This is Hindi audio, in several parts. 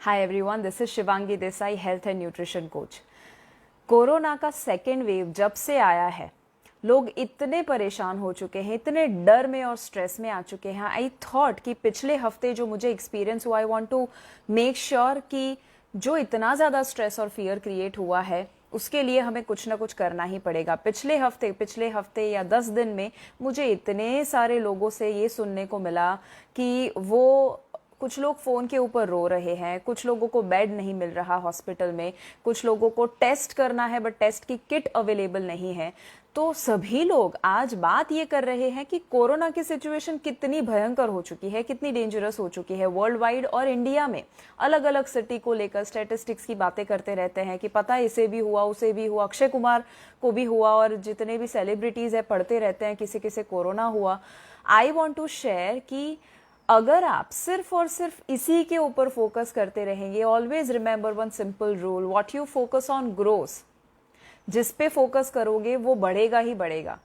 Hi everyone, this is Shivangi Desai, health and nutrition coach. Corona का सेकेंड वेव जब से आया है, लोग इतने परेशान हो चुके हैं, इतने डर में और स्ट्रेस में आ चुके हैं। आई थॉट कि पिछले हफ्ते जो मुझे एक्सपीरियंस हुआ, I want to make sure कि जो इतना ज़्यादा स्ट्रेस और फियर क्रिएट हुआ है उसके लिए हमें कुछ ना कुछ करना ही पड़ेगा। पिछले हफ्ते या 10 दिन में मुझे इतने सारे लोगों से ये सुनने को मिला कि वो कुछ लोग फ़ोन के ऊपर रो रहे हैं, कुछ लोगों को बेड नहीं मिल रहा हॉस्पिटल में, कुछ लोगों को टेस्ट करना है बट टेस्ट की किट अवेलेबल नहीं है। तो सभी लोग आज बात ये कर रहे हैं कि कोरोना की सिचुएशन कितनी भयंकर हो चुकी है, कितनी डेंजरस हो चुकी है वर्ल्ड वाइड और इंडिया में। अलग अलग सिटी को लेकर स्टैटिस्टिक्स की बातें करते रहते हैं कि पता है इसे भी हुआ, उसे भी हुआ, अक्षय कुमार को भी हुआ, और जितने भी सेलिब्रिटीज़ है पढ़ते रहते हैं किसी किसी कोरोना हुआ। आई वॉन्ट टू शेयर कि अगर आप सिर्फ और सिर्फ इसी के ऊपर फोकस करते रहेंगे, always remember one simple rule, what you focus on grows. जिस पे फोकस करोगे वो बढ़ेगा ही बढ़ेगा।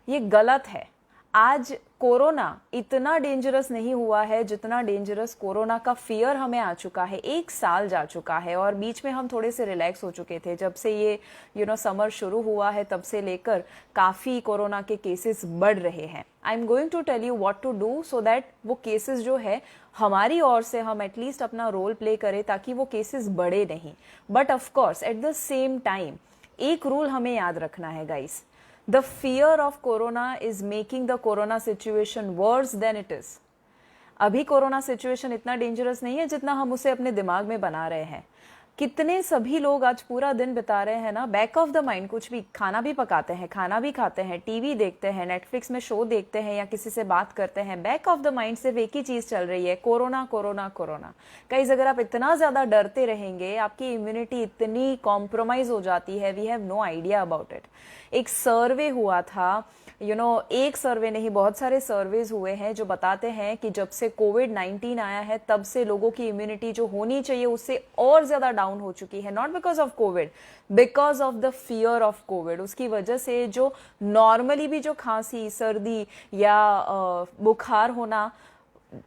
ये गलत है। आज कोरोना इतना डेंजरस नहीं हुआ है जितना डेंजरस कोरोना का फियर हमें आ चुका है। 1 साल जा चुका है और बीच में हम थोड़े से रिलैक्स हो चुके थे। जब से ये समर शुरू हुआ है तब से लेकर काफ़ी कोरोना के केसेस बढ़ रहे हैं। I am going to tell you what to do so that वो केसेस जो है हमारी ओर से हम एटलीस्ट अपना रोल प्ले करें ताकि वो केसेस बढ़े नहीं। But of course at the same time एक रूल हमें याद रखना है guys. The fear of corona is making the corona situation worse than it is. अभी कोरोना सिचुएशन इतना डेंजरस नहीं है जितना हम उसे अपने दिमाग में बना रहे हैं। कितने सभी लोग आज पूरा दिन बिता रहे हैं ना, बैक ऑफ द माइंड कुछ भी, खाना भी पकाते हैं, खाना भी खाते हैं, टीवी देखते हैं, नेटफ्लिक्स में शो देखते हैं या किसी से बात करते हैं। बैक ऑफ द माइंड सिर्फ एक ही चीज चल रही है, कोरोना कोरोना कोरोना। गाइस, अगर आप इतना ज्यादा डरते रहेंगे आपकी इम्यूनिटी इतनी कॉम्प्रोमाइज हो जाती है, we have no idea about it. एक सर्वे हुआ था, एक सर्वे नहीं बहुत सारे सर्वेज हुए हैं जो बताते हैं कि जब से कोविड-19 आया है तब से लोगों की इम्यूनिटी जो होनी चाहिए उससे और ज्यादा डाउन हो चुकी है। Not because of Covid, because of the fear of Covid. उसकी वजह से जो नॉर्मली भी जो खांसी, सर्दी या बुखार होना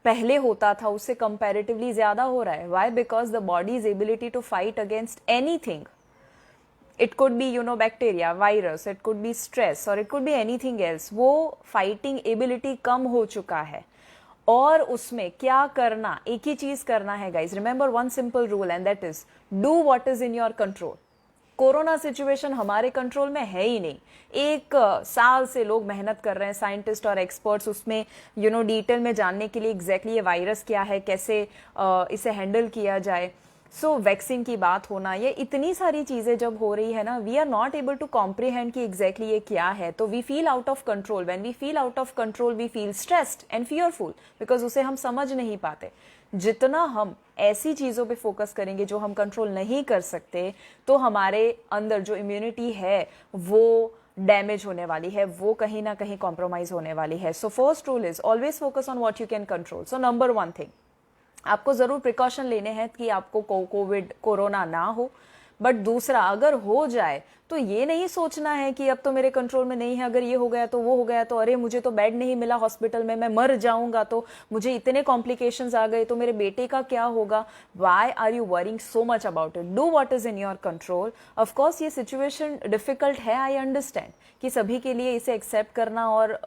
पहले होता था उससे कंपैरेटिवली ज्यादा हो रहा है। Why? Because the body is ability to fight against anything. It could be bacteria, virus, it could be stress or it could be anything else। वो फाइटिंग एबिलिटी कम हो चुका है। और उसमें क्या करना, एक ही चीज करना है guys. Remember one simple rule and that is do what is in your control. Corona situation हमारे कंट्रोल में है ही नहीं। 1 साल से लोग मेहनत कर रहे हैं, साइंटिस्ट और एक्सपर्ट्स, उसमें डिटेल में जानने के लिए एग्जैक्टली ये वायरस क्या है, कैसे इसे हैंडल किया जाए। सो वैक्सीन की बात होना, ये इतनी सारी चीजें जब हो रही है ना, we are not able to comprehend कि एग्जैक्टली ये क्या है। तो we feel out of control. When we feel out of control we feel stressed and fearful because उसे हम समझ नहीं पाते। जितना हम ऐसी चीजों पे फोकस करेंगे जो हम कंट्रोल नहीं कर सकते, तो हमारे अंदर जो इम्यूनिटी है वो डैमेज होने वाली है, वो कहीं ना कहीं कॉम्प्रोमाइज होने वाली है। So first rule is always focus on what you can control. So number 1 thing, आपको जरूर प्रिकॉशन लेने हैं कि आपको कोविड कोरोना ना हो। बट दूसरा, अगर हो जाए तो ये नहीं सोचना है कि अब तो मेरे कंट्रोल में नहीं है, अगर ये हो गया तो वो हो गया तो अरे मुझे तो बेड नहीं मिला हॉस्पिटल में, मैं मर जाऊंगा, तो मुझे इतने कॉम्प्लिकेशंस आ गए तो मेरे बेटे का क्या होगा। Why are you worrying so much about it? Do what is in your control. Of course ये सिचुएशन डिफिकल्ट है, आई अंडरस्टैंड कि सभी के लिए इसे एक्सेप्ट करना और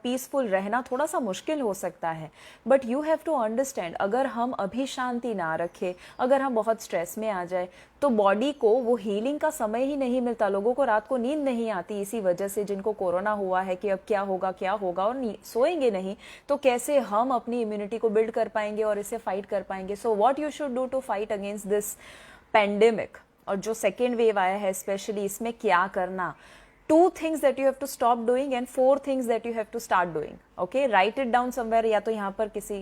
पीसफुल रहना थोड़ा सा मुश्किल हो सकता है। But you have to understand, अगर हम अभी शांति ना रखें, अगर हम बहुत स्ट्रेस में आ जाए तो बॉडी को वो हीलिंग का समय ही नहीं मिलता। लोगों को रात को नींद नहीं आती इसी वजह से, जिनको कोरोना हुआ है, कि अब क्या होगा क्या होगा, और सोएंगे नहीं तो कैसे हम अपनी इम्यूनिटी को बिल्ड कर पाएंगे और इसे फाइट कर पाएंगे। So what you should do to fight against this pandemic, और जो सेकेंड वेव आया है स्पेशली, इसमें क्या करना। 2 things that you have to stop doing and 4 things that you have to start doing. Okay, write it down somewhere, या तो यहाँ पर किसी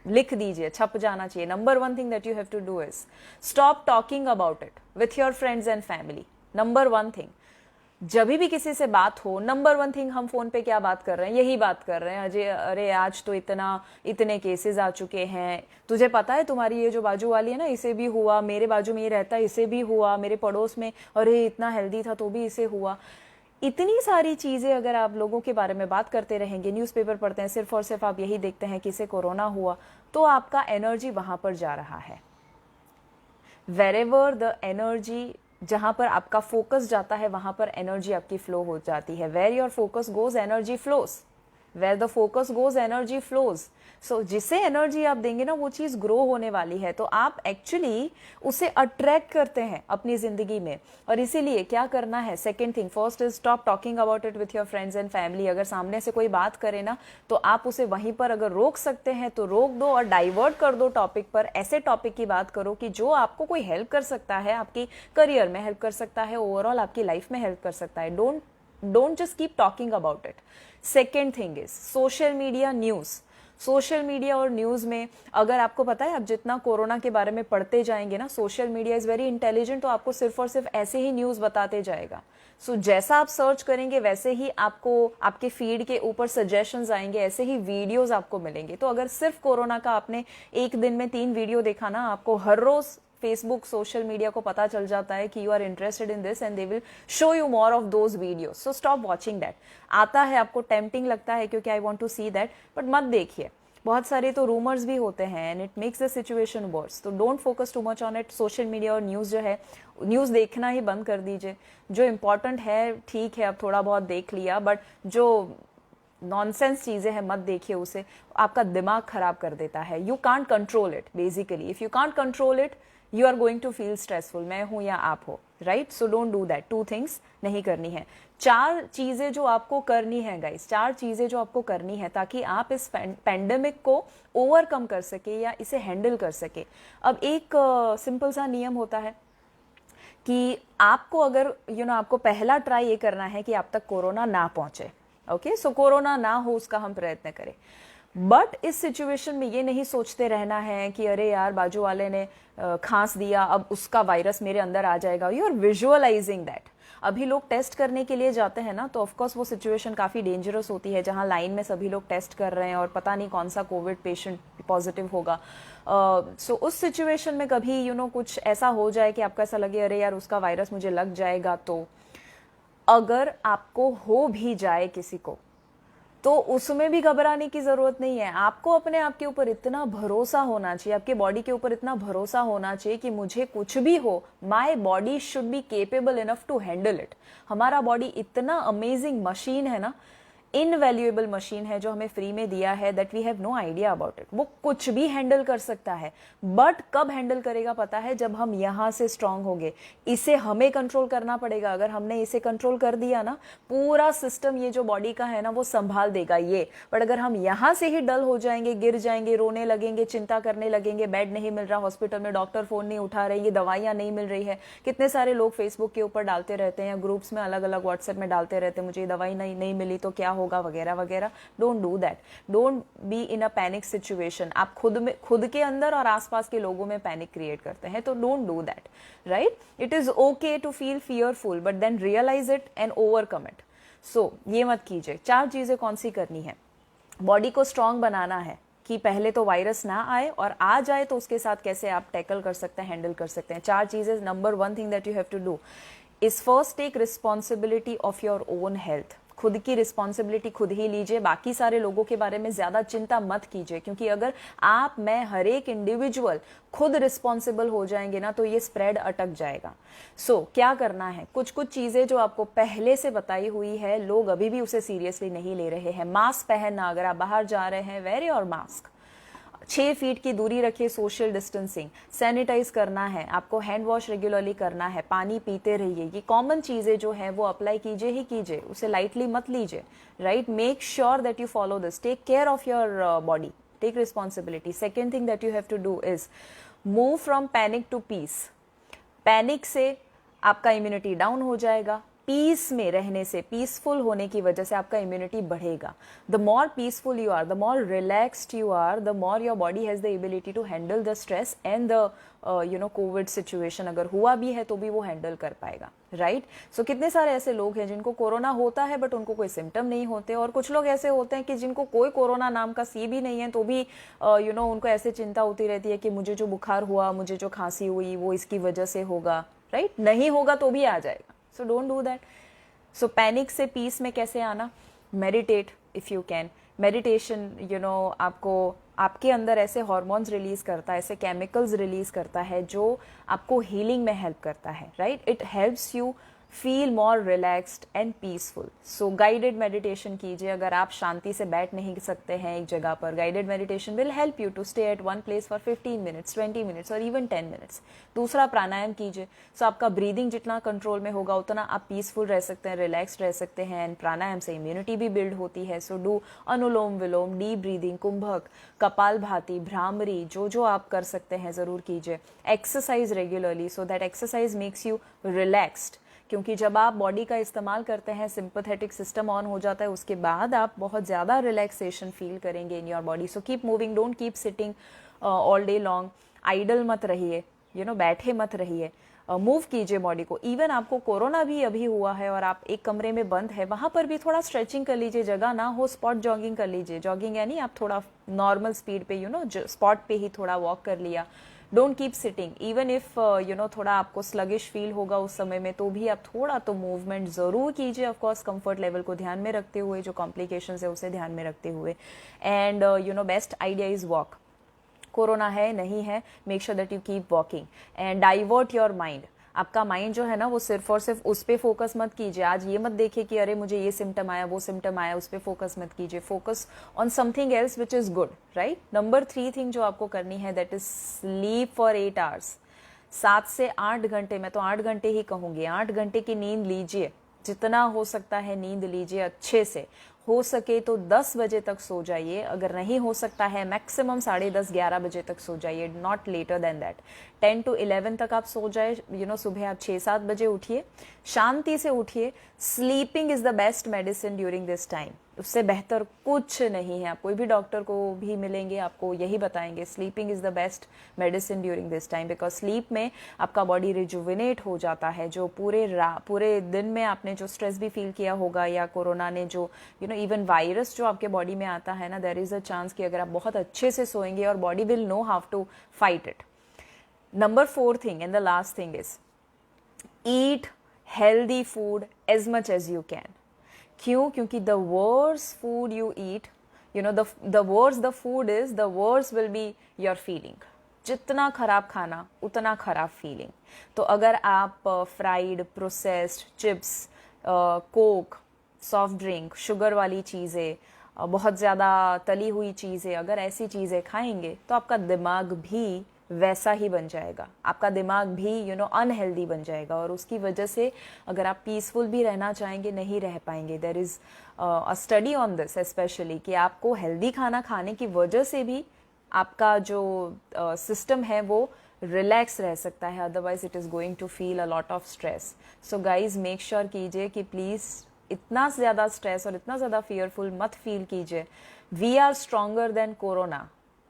लिख दीजिए, छप जाना चाहिए। Number 1 thing that you have to do is stop talking about it with your friends and family. Number 1 thing, जब भी किसी से बात हो, नंबर 1 थिंग, हम फोन पे क्या बात कर रहे हैं, यही बात कर रहे हैं। अजय, अरे आज तो इतने केसेस आ चुके हैं, तुझे पता है तुम्हारी ये जो बाजू वाली है ना, इसे भी हुआ, मेरे बाजू में ये रहता है, इसे भी हुआ, मेरे पड़ोस में, अरे इतना हेल्दी था तो भी इसे हुआ। इतनी सारी चीजें अगर आप लोगों के बारे में बात करते रहेंगे, न्यूज़पेपर पढ़ते हैं, सिर्फ और सिर्फ आप यही देखते हैं कि इसे कोरोना हुआ, तो आपका एनर्जी वहां पर जा रहा है। वेरेवर द एनर्जी, जहाँ पर आपका फोकस जाता है वहाँ पर एनर्जी आपकी फ्लो हो जाती है. Where your focus goes energy flows. Where the focus goes energy flows. So जिसे एनर्जी आप देंगे ना वो चीज़ ग्रो होने वाली है, तो आप एक्चुअली उसे अट्रैक्ट करते हैं अपनी ज़िंदगी में. और इसीलिए क्या करना है, second thing, first is stop talking about it with your friends and family. अगर सामने से कोई बात करे ना तो आप उसे वहीं पर अगर रोक सकते हैं तो रोक दो और डाइवर्ट कर दो टॉपिक पर. ऐसे टॉपिक की बात करो कि जो आपको कोई हेल्प कर सकता है, आपकी करियर में हेल्प कर सकता है, ओवरऑल आपकी लाइफ में हेल्प कर सकता है. Don't just keep talking about it. Second thing is social media news. Social media और न्यूज़ में अगर आपको पता है आप जितना कोरोना के बारे में पढ़ते जाएंगे ना, social media is very intelligent, तो आपको सिर्फ और सिर्फ ऐसे ही न्यूज़ बताते जाएगा. सो जैसा आप सर्च करेंगे वैसे ही आपको आपके फीड के ऊपर सजेशंस आएंगे, ऐसे ही वीडियोस आपको मिलेंगे. तो अगर सिर्फ कोरोना का आपने एक दिन में 3 वीडियो देखा ना, आपको हर रोज फेसबुक सोशल मीडिया को पता चल जाता है कि you are interested in this and they will show you more of those videos. So stop watching that. आता है आपको टेम्पटिंग लगता है क्योंकि I want to see that, but मत देखिए. बहुत सारे तो रूमर्स भी होते हैं and it makes the situation worse. तो don't focus too much on it. Social media और न्यूज़ जो है, न्यूज़ देखना ही बंद कर दीजिए. जो इम्पोर्टेंट है ठीक है, अब थोड़ा बहुत देख लिया, बट जो नॉनसेंस चीज़ें हैं मत देखिए, उसे आपका दिमाग खराब कर देता है. You can't control it basically. If you can't control it you are going to feel stressful. मैं हूं या आप हो, right? So don't do that. 2 things नहीं करनी है. 4 चीज़ें जो आपको करनी है गाइस, 4 चीज़ें जो आपको करनी है ताकि आप इस पैंडेमिक को ओवरकम कर सके या इसे हैंडल कर सके. अब एक सिंपल सा नियम होता है कि आपको अगर आपको पहला ट्राई ये करना है कि आप तक कोरोना ना पहुंचे. ओके, सो कोरोना ना हो उसका हम प्रयत्न करें. बट इस सिचुएशन में ये नहीं सोचते रहना है कि अरे यार बाजू वाले ने खांस दिया, अब उसका वायरस मेरे अंदर आ जाएगा. You are visualising that. अभी लोग टेस्ट करने के लिए जाते हैं ना, तो ऑफकोर्स वो सिचुएशन काफ़ी डेंजरस होती है जहाँ लाइन में सभी लोग टेस्ट कर रहे हैं और पता नहीं कौन सा कोविड पेशेंट पॉजिटिव होगा. सो उस सिचुएशन में कभी कुछ ऐसा हो जाए कि आपको ऐसा लगे अरे यार उसका वायरस मुझे लग जाएगा, तो अगर आपको हो भी जाए किसी को तो उसमें भी घबराने की जरूरत नहीं है. आपको अपने आप के ऊपर इतना भरोसा होना चाहिए, आपके बॉडी के ऊपर इतना भरोसा होना चाहिए कि मुझे कुछ भी हो, my body should be capable enough to handle it. हमारा बॉडी इतना अमेजिंग मशीन है ना, इनवैल्यूएबल मशीन है जो हमें फ्री में दिया है, that we have no idea about it. वो कुछ भी हैंडल कर सकता है, बट कब हैंडल करेगा पता है, जब हम यहाँ से स्ट्रांग होंगे. इसे हमें कंट्रोल करना पड़ेगा. अगर हमने इसे कंट्रोल कर दिया ना, पूरा सिस्टम ये जो बॉडी का है ना वो संभाल देगा ये. बट अगर हम यहाँ से ही डल हो जाएंगे, गिर जाएंगे, रोने लगेंगे, चिंता करने लगेंगे, बेड नहीं मिल रहा हॉस्पिटल में, डॉक्टर फोन नहीं उठा रहे, ये दवाइयाँ नहीं मिल रही है. कितने सारे लोग फेसबुक के ऊपर डालते रहते हैं, ग्रुप्स में अलग अलग व्हाट्सएप में डालते रहते हैं, मुझे ये दवाई नहीं मिली तो क्या होगा वगैरह वगैरह. Don't do that. Don't be in a panic situation. आप खुद के अंदर और आसपास के लोगों में पैनिक क्रिएट करते हैं, तो don't do that. Right? It is okay to feel fearful but then realise it and overcome it. So ये मत कीजिए. 4 चीजें कौन सी करनी है? बॉडी को स्ट्रांग बनाना है कि पहले तो वायरस ना आए, और आ जाए तो उसके साथ कैसे आप टैकल कर सकते हैं, हैंडल कर सकते हैं. 4 चीजें. Number 1 thing that you have to do is first take responsibility of your own health. खुद की रिस्पॉन्सिबिलिटी खुद ही लीजिए. बाकी सारे लोगों के बारे में ज्यादा चिंता मत कीजिए, क्योंकि अगर आप, मैं, हर एक इंडिविजुअल खुद रिस्पॉन्सिबल हो जाएंगे ना तो ये स्प्रेड अटक जाएगा. सो क्या करना है? कुछ चीजें जो आपको पहले से बताई हुई है, लोग अभी भी उसे सीरियसली नहीं ले रहे हैं. मास्क पहनना, अगर आप बाहर जा रहे हैं वेयर योर मास्क. 6 फीट की दूरी रखिए, सोशल डिस्टेंसिंग. सैनिटाइज करना है आपको, हैंड वॉश रेगुलरली करना है, पानी पीते रहिए. ये कॉमन चीजें जो है वो अप्लाई कीजिए ही कीजिए, उसे लाइटली मत लीजिए. Right? Make sure that you follow this. Take care of your body. Take responsibility. Second thing that you have to do is move from panic to peace. Panic से आपका इम्यूनिटी डाउन हो जाएगा. पीस में रहने से, पीसफुल होने की वजह से आपका इम्यूनिटी बढ़ेगा. The more peaceful you are, the more relaxed you are, the more your body has the ability to handle the stress and the Covid situation. अगर हुआ भी है तो भी वो हैंडल कर पाएगा. राइट? सो कितने सारे ऐसे लोग हैं जिनको कोरोना होता है बट उनको कोई सिम्टम नहीं होते, और कुछ लोग ऐसे होते हैं कि जिनको कोई कोरोना नाम का सी भी नहीं है तो भी उनको ऐसे चिंता होती रहती है कि मुझे जो बुखार हुआ, मुझे जो खांसी हुई वो इसकी वजह से होगा. राइट? नहीं होगा तो भी आ जाएगा. So don't do that. So panic से peace में कैसे आना? Meditate if you can. Meditation, आपको आपके अंदर ऐसे हॉर्मोन्स रिलीज करता है, ऐसे केमिकल्स रिलीज करता है जो आपको हीलिंग में हेल्प करता है, right? It helps you feel more relaxed and peaceful. So guided meditation कीजिए। अगर आप शांति से बैठ नहीं सकते हैं एक जगह पर, guided meditation will help you to stay at one place for 15 minutes, 20 minutes और इवन 10 मिनट्स। दूसरा, प्राणायाम कीजिए। सो आपका ब्रीदिंग जितना कंट्रोल में होगा उतना आप पीसफुल रह सकते हैं, रिलैक्स्ड रह सकते हैं। एंड प्राणायाम से इम्यूनिटी भी बिल्ड होती है। So do Anulom Vilom, deep breathing, Kumbhak, Kapal Bhati, bhramari, जो आप कर सकते हैं ज़रूर कीजिए। Exercise regularly, so that exercise makes you relaxed, क्योंकि जब आप बॉडी का इस्तेमाल करते हैं, सिंपैथेटिक सिस्टम ऑन हो जाता है, उसके बाद आप बहुत ज़्यादा रिलैक्सेशन फील करेंगे in your body. So keep moving, don't keep sitting all day long. Idle मत रहिए, बैठे मत रहिए, मूव कीजिए बॉडी को। इवन आपको कोरोना भी अभी हुआ है और आप एक कमरे में बंद है, वहाँ पर भी थोड़ा स्ट्रेचिंग कर लीजिए। जगह ना हो, स्पॉट जॉगिंग कर लीजिए। जॉगिंग यानी आप थोड़ा नॉर्मल स्पीड पे स्पॉट पे ही थोड़ा वॉक कर लिया। Don't keep sitting, even if थोड़ा आपको स्लगिश फील होगा उस समय में, तो भी आप थोड़ा तो मूवमेंट जरूर कीजिए। ऑफकोर्स कंफर्ट लेवल को ध्यान में रखते हुए, जो कॉम्प्लिकेशन है उसे ध्यान में रखते हुए। And best idea is walk. Corona है नहीं है, make sure that you keep walking and divert your mind. आपका माइंड जो है ना, वो सिर्फ और सिर्फ उस पर फोकस मत कीजिए। आज ये मत देखिए कि अरे मुझे ये सिम्टम आया, वो सिम्टम आया, उस पर फोकस मत कीजिए। Focus on something else which is good, right? Number 3 thing जो आपको करनी है, that is sleep for 8 hours. 7 से 8 घंटे, मैं तो 8 घंटे ही कहूंगी, 8 घंटे की नींद लीजिए। जितना हो सकता है नींद लीजिए अच्छे से। हो सके तो 10 बजे तक सो जाइए। अगर नहीं हो सकता है, मैक्सिमम 10:30 11 बजे तक सो जाइए, not later than that. 10 to 11 तक आप सो जाए। सुबह आप 6-7 बजे उठिए, शांति से उठिए। Sleeping is the best medicine during this time. उससे बेहतर कुछ नहीं है। आप कोई भी डॉक्टर को भी मिलेंगे, आपको यही बताएंगे, sleeping is the best medicine during this time, because sleep में आपका बॉडी रिजुविनेट हो जाता है। जो पूरे दिन में आपने जो स्ट्रेस भी फील किया होगा, या कोरोना ने जो इवन वायरस जो आपके बॉडी में आता है ना, देयर इज अ चांस कि अगर आप बहुत अच्छे से सोएंगे, और body will know how to fight it. Number 4 thing and the last thing is eat healthy food as much as you can. क्यों? क्योंकि the worse food you eat, the worse the food is, the worse will be your feeling. जितना खराब खाना उतना खराब फीलिंग। तो अगर आप fried, processed, chips, coke, soft drink, sugar वाली चीज़ें, बहुत ज़्यादा तली हुई चीज़ें, अगर ऐसी चीज़ें खाएंगे तो आपका दिमाग भी वैसा ही बन जाएगा। आपका दिमाग भी अनहेल्दी बन जाएगा, और उसकी वजह से अगर आप पीसफुल भी रहना चाहेंगे, नहीं रह पाएंगे। There is a study on this specially, कि आपको हेल्दी खाना खाने की वजह से भी आपका जो सिस्टम है वो रिलैक्स रह सकता है, otherwise it is going to feel a lot of stress. So guys, make sure कीजिए कि प्लीज़ इतना ज़्यादा स्ट्रेस और इतना ज़्यादा फियरफुल मत फील कीजिए। We are stronger than corona,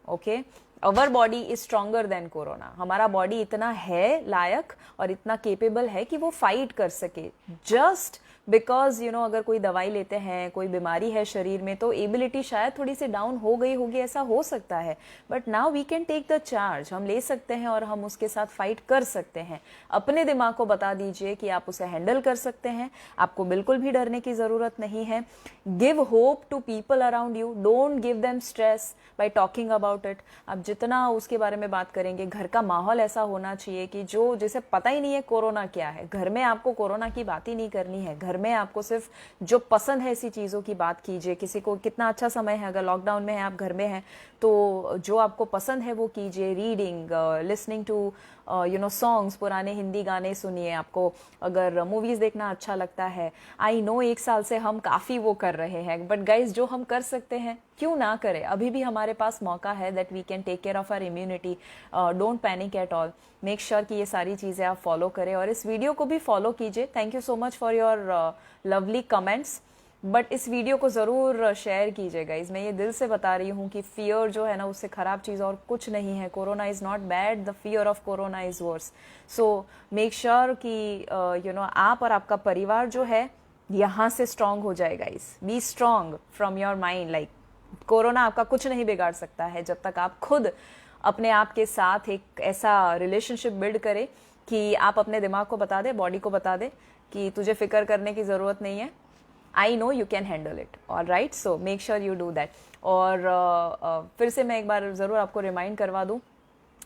okay? Our body is stronger than corona. हमारा बॉडी इतना है लायक और इतना केपेबल है कि वो फाइट कर सके। जस्ट बिकॉज अगर कोई दवाई लेते हैं, कोई बीमारी है शरीर में, तो एबिलिटी शायद थोड़ी सी डाउन हो गई होगी, ऐसा हो सकता है। But now we can take the charge. हम ले सकते हैं और हम उसके साथ फाइट कर सकते हैं। अपने दिमाग को बता दीजिए कि आप उसे हैंडल कर सकते हैं, आपको बिल्कुल भी डरने की जरूरत नहीं है। Give hope to people around you, don't give them stress by talking about it. आप जितना उसके बारे में बात करेंगे, घर का माहौल ऐसा होना चाहिए कि जिसे पता ही नहीं है कोरोना क्या है, घर में आपको कोरोना की बात ही नहीं करनी है। घर में आपको सिर्फ जो पसंद है ऐसी चीज़ों की बात कीजिए। किसी को कितना अच्छा समय है, अगर लॉकडाउन में है, आप घर में हैं, तो जो आपको पसंद है वो कीजिए। रीडिंग, लिसनिंग टू सॉन्ग्स, पुराने हिंदी गाने सुनिए। आपको अगर मूवीज़ देखना अच्छा लगता है, आई नो 1 साल से हम काफ़ी वो कर रहे हैं, बट गाइज जो हम कर सकते हैं क्यों ना करें। अभी भी हमारे पास मौका है that we can take care of our immunity. Don't panic at all. Make sure कि ये सारी चीज़ें आप फॉलो करें, और इस वीडियो को भी फॉलो कीजिए। Thank you so much for your lovely comments. But इस वीडियो को ज़रूर शेयर कीजिएगा। मैं ये दिल से बता रही हूँ कि फियर जो है ना, उससे ख़राब चीज़ और कुछ नहीं है। Corona is not bad, the fear of corona is verse. So make sure कि आप और आपका परिवार जो है यहाँ से स्ट्रांग हो जाए। Guys, B strong from your mind. Like corona आपका कुछ नहीं बिगाड़ सकता है जब तक आप खुद अपने आप के साथ एक ऐसा रिलेशनशिप बिल्ड करें कि आप अपने दिमाग को बता दें, बॉडी को बता दें कि तुझे फिक्र करने की ज़रूरत नहीं है, I know you can handle it, all right, so make sure you do that. और फिर से मैं एक बार ज़रूर आपको रिमाइंड करवा दूँ,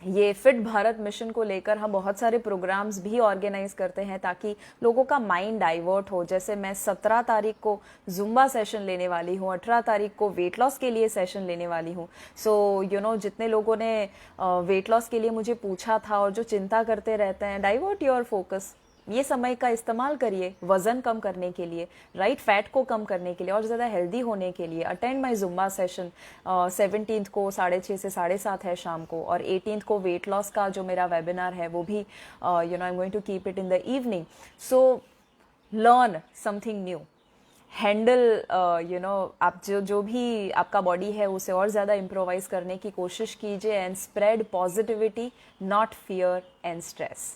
ये फिट भारत मिशन को लेकर हम बहुत सारे प्रोग्राम्स भी ऑर्गेनाइज करते हैं ताकि लोगों का माइंड डाइवर्ट हो। जैसे मैं 17 तारीख को जुम्बा सेशन लेने वाली हूँ, 18 तारीख को वेट लॉस के लिए सेशन लेने वाली हूँ। सो यू नो, जितने लोगों ने वेट लॉस के लिए मुझे पूछा था और जो चिंता करते रहते हैं, डाइवर्ट योर फोकस, ये समय का इस्तेमाल करिए वजन कम करने के लिए, राइट, फैट को कम करने के लिए और ज़्यादा हेल्दी होने के लिए। अटेंड माई जुम्बा सेशन 17 को 6:30 से 7:30 है शाम को, और 18 को वेट लॉस का जो मेरा वेबिनार है वो भी you know I am going to keep it in the evening. So learn something new, handle you know, आप जो भी आपका बॉडी है उसे और ज़्यादा इम्प्रोवाइज करने की कोशिश कीजिए, and spread positivity, not fear and stress.